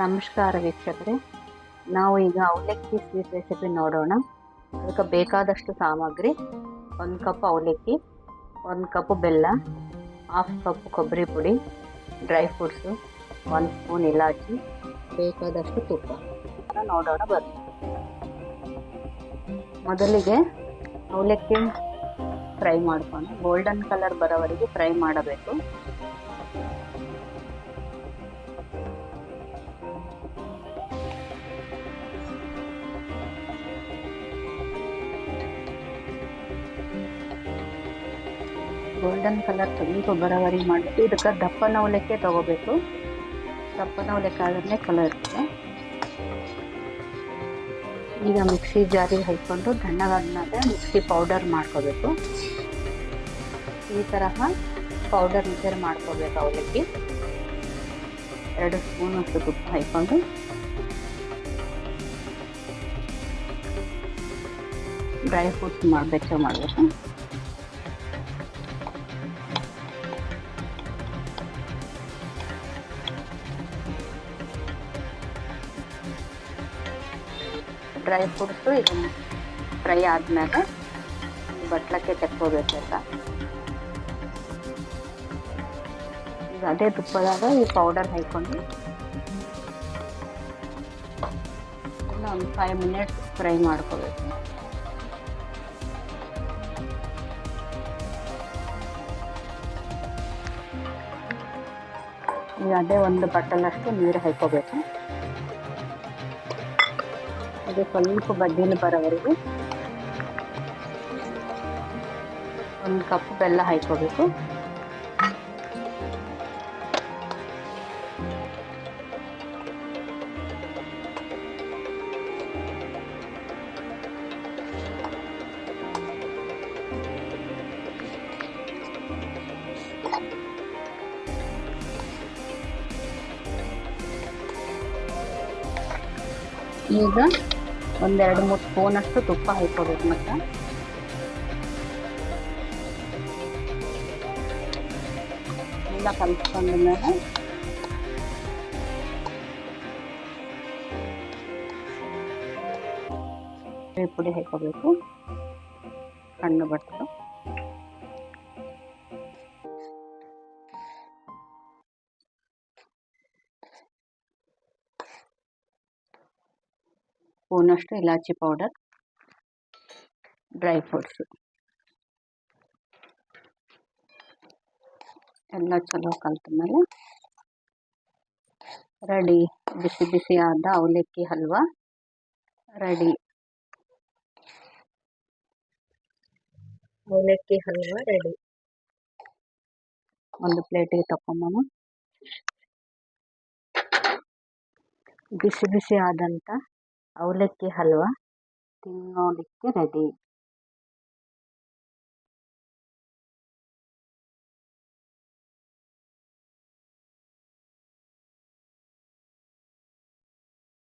ನಮಸ್ಕಾರ ವೀಕ್ಷಕರೇ, ನಾವು ಈಗ ಅವಲಕ್ಕಿ ಸ್ವೀಟ್ ರೆಸಿಪಿ ನೋಡೋಣ. ಅದಕ್ಕೆ ಬೇಕಾದಷ್ಟು ಸಾಮಗ್ರಿ: 1 ಕಪ್ ಅವಲಕ್ಕಿ, 1 ಕಪ್ ಬೆಲ್ಲ, 1/2 ಕಪ್ ಕೊಬ್ಬರಿ ಪುಡಿ, ಡ್ರೈ ಫ್ರೂಟ್ಸು, 1 ಸ್ಪೂನ್ ಇಲಾಚಿ, ಬೇಕಾದಷ್ಟು ತುಪ್ಪ. ನೋಡೋಣ ಬನ್ನಿ. ಮೊದಲಿಗೆ ಅವಲಕ್ಕಿ ಫ್ರೈ ಮಾಡ್ಕೊಂಡು ಗೋಲ್ಡನ್ ಕಲರ್ ಬರೋವರೆಗೆ ಫ್ರೈ ಮಾಡಬೇಕು. ಗೋಲ್ಡನ್ ಕಲರ್ ಸ್ವಲ್ಪ ಬರೋವರೆಗೆ ಮಾಡಿಬಿಟ್ಟು ಇದಕ್ಕೆ ದಪ್ಪನ ಅವಲಕ್ಕಿ ತಗೋಬೇಕು. ದಪ್ಪನ ಅವಲಕ್ಕಿ ಆದ್ರೆ ಕಲರ್ ಇರುತ್ತೆ. ಈಗ ಮಿಕ್ಸಿ ಜಾರಿಗೆ ಹಾಕ್ಕೊಂಡು ತಣ್ಣಗಾದ್ಮೇಲೆ ಮಿಕ್ಸಿ ಪೌಡರ್ ಮಾಡ್ಕೋಬೇಕು. ಈ ತರಹ ಪೌಡರ್ ಮಿಕ್ಸರ್ ಮಾಡ್ಕೋಬೇಕು. ಅವಲಕ್ಕಿ 2 ಸ್ಪೂನ್ ಅಷ್ಟು ತುಪ್ಪ ಹಾಕ್ಕೊಂಡು ಡ್ರೈ ಫ್ರೂಟ್ಸ್ ಮಾಡಬೇಕು. ಡ್ರೈ ಫ್ರೂಟ್ಸು ಇದನ್ನು ಫ್ರೈ ಆದಮೇಲೆ ಬಟ್ಲಕ್ಕೆ ತೆಕ್ಕೋಬೇಕಲ್ಲ. ಈಗ ಅದೇ ತುಪ್ಪದಾಗ ಈ ಪೌಡರ್ ಹಾಕ್ಕೊಂಡು ಒಂದು 5 ಮಿನಿಟ್ಸ್ ಫ್ರೈ ಮಾಡ್ಕೋಬೇಕು. ಈಗ ಅದೇ ಒಂದು ಬಟ್ಟಲಷ್ಟು ನೀರು ಹಾಕ್ಕೋಬೇಕು. ಅದು ಸ್ವಲ್ಪ ಬಡ್ಡಿಲಿ ಬರೋವರೆಗೂ 1 ಕಪ್ ಬೆಲ್ಲ ಹಾಕ್ಕೋಬೇಕು. ಈಗ 1-2-3 ಸ್ಪೂನ್ ಅಷ್ಟು ತುಪ್ಪ ಹಾಕ್ಕೋಬೇಕು. ಮತ್ತು ಎಲ್ಲ ಕಲಿಸ್ಕೊಂಡ ಮೇಲೆ ಪುಡಿ ಹಾಕ್ಕೋಬೇಕು. ಸಣ್ಣ ಬಟ್ಟಲು ಸ್ಪೂನಷ್ಟು ಇಲಾಚಿ ಪೌಡರ್, ಡ್ರೈ ಫ್ರೂಟ್ಸು ಎಲ್ಲ ಚಲೋ ಕಲ್ತ ಮೇಲೆ ರೆಡಿ. ಬಿಸಿ ಬಿಸಿ ಆದ ಅವಲಕ್ಕಿ ಹಲ್ವಾ ರೆಡಿ. ಅವಲಕ್ಕಿ ಹಲ್ವಾ ರೆಡಿ. ಒಂದು ಪ್ಲೇಟಿಗೆ ತಗೊಂಬನು. ಬಿಸಿ ಬಿಸಿ ಆದಂಥ ಅವಲಕ್ಕಿ ಹಲ್ವಾ ತಿನ್ನೋದಕ್ಕೆ ರೆಡಿ.